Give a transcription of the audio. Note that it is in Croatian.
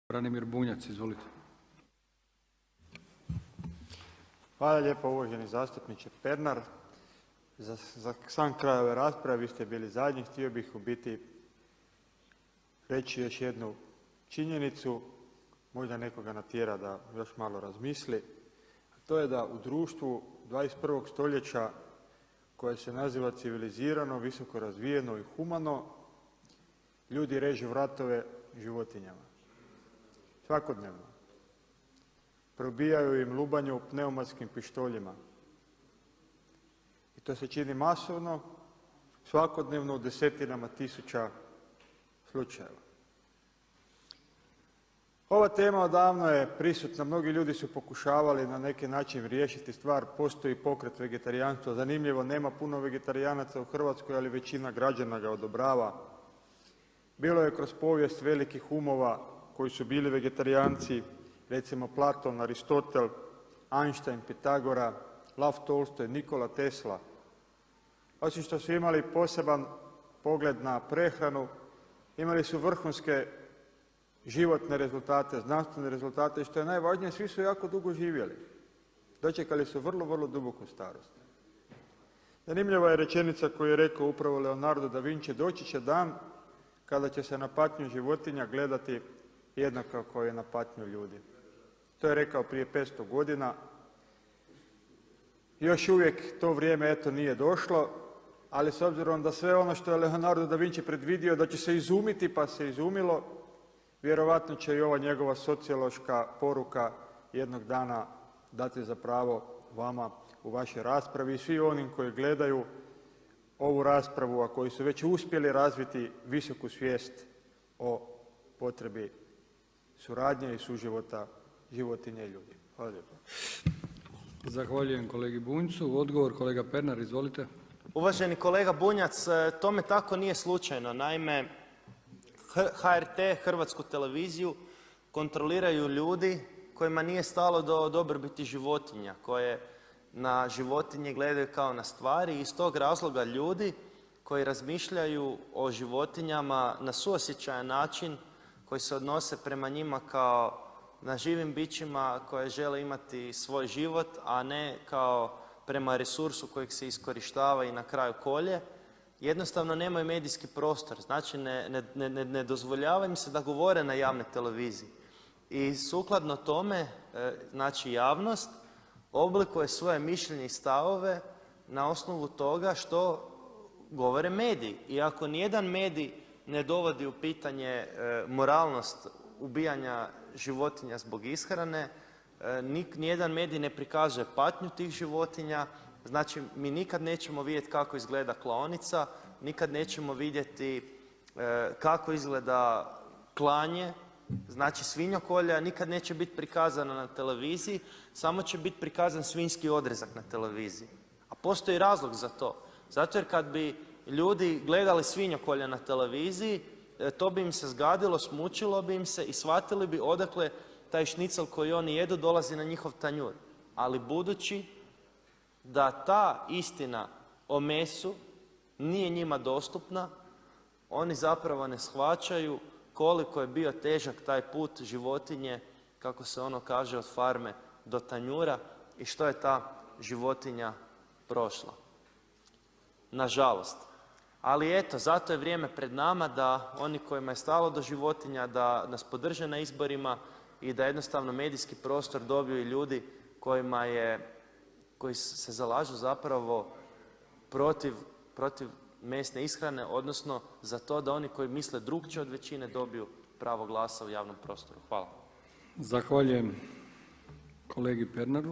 Branimir Bunjac, izvolite. Hvala lijepo uvaženi zastupniče Pernar. Za sam kraj ove rasprave, vi ste bili zadnji, htio bih u biti reći još jednu činjenicu, možda nekoga natjera da još malo razmisli, a to je da u društvu 21. stoljeća koje se naziva civilizirano, visoko razvijeno i humano, ljudi režu vratove životinjama. Svakodnevno. Probijaju im lubanju pneumatskim pištoljima. I to se čini masovno, svakodnevno u desetinama tisuća slučajeva. Ova tema odavno je prisutna, mnogi ljudi su pokušavali na neki način riješiti stvar, postoji pokret vegetarijanstva, zanimljivo, nema puno vegetarijanaca u Hrvatskoj, ali većina građana ga odobrava. Bilo je kroz povijest velikih umova koji su bili vegetarijanci, recimo Platon, Aristotel, Einstein, Pitagora, Lav Tolstoj, Nikola Tesla. Osim što su imali poseban pogled na prehranu, imali su vrhunske životne rezultate, znanstvene rezultate i što je najvažnije, svi su jako dugo živjeli. Dočekali su vrlo, vrlo duboku starost. Zanimljiva je rečenica koju je rekao upravo Leonardo da Vinci, doći će dan kada će se na patnju životinja gledati jednako kao i na patnju ljudi. To je rekao prije 500 godina. Još uvijek to vrijeme eto nije došlo, ali s obzirom da sve ono što je Leonardo da Vinci predvidio da će se izumiti, pa se izumilo, vjerojatno će i ova njegova sociološka poruka jednog dana dati za pravo vama u vašoj raspravi i svi onim koji gledaju ovu raspravu, a koji su već uspjeli razviti visoku svijest o potrebi suradnje i suživota životinja i ljudi. Hvala lijepo. Zahvaljujem kolegi Bunjcu. Odgovor kolega Pernar, izvolite. Uvaženi kolega Bunjac, tome tako nije slučajno. Naime, HRT, Hrvatsku televiziju, kontroliraju ljudi kojima nije stalo do dobrobiti životinja, koje na životinje gledaju kao na stvari i iz tog razloga ljudi koji razmišljaju o životinjama na suosjećajan način, koji se odnose prema njima kao na živim bićima koje žele imati svoj život, a ne kao prema resursu kojeg se iskorištava i na kraju kolje, jednostavno nemaju medijski prostor, znači ne dozvoljava im se da govore na javnoj televiziji. I sukladno tome, znači javnost oblikuje svoje mišljenje i stavove na osnovu toga što govore mediji. I ako nijedan medij ne dovodi u pitanje moralnost ubijanja životinja zbog ishrane, nijedan medij ne prikazuje patnju tih životinja, znači mi nikad nećemo vidjeti kako izgleda klaonica, nikad nećemo vidjeti kako izgleda klanje, znači svinjokolja nikad neće biti prikazana na televiziji, samo će biti prikazan svinjski odrezak na televiziji. A postoji razlog za to, zato jer kad bi ljudi gledali svinjokolja na televiziji, to bi im se zgadilo, smučilo bi im se i shvatili bi odakle taj šnicel koji oni jedu dolazi na njihov tanjur. Ali budući da ta istina o mesu nije njima dostupna, oni zapravo ne shvaćaju koliko je bio težak taj put životinje, kako se ono kaže, od farme do tanjura i što je ta životinja prošla. Nažalost. Ali eto, zato je vrijeme pred nama da oni kojima je stalo do životinja, da nas podrže na izborima i da jednostavno medijski prostor dobiju i ljudi koji se zalažu zapravo protiv mesne ishrane, odnosno za to da oni koji misle drukčije od većine dobiju pravo glasa u javnom prostoru. Hvala. Zahvaljujem kolegi Pernaru.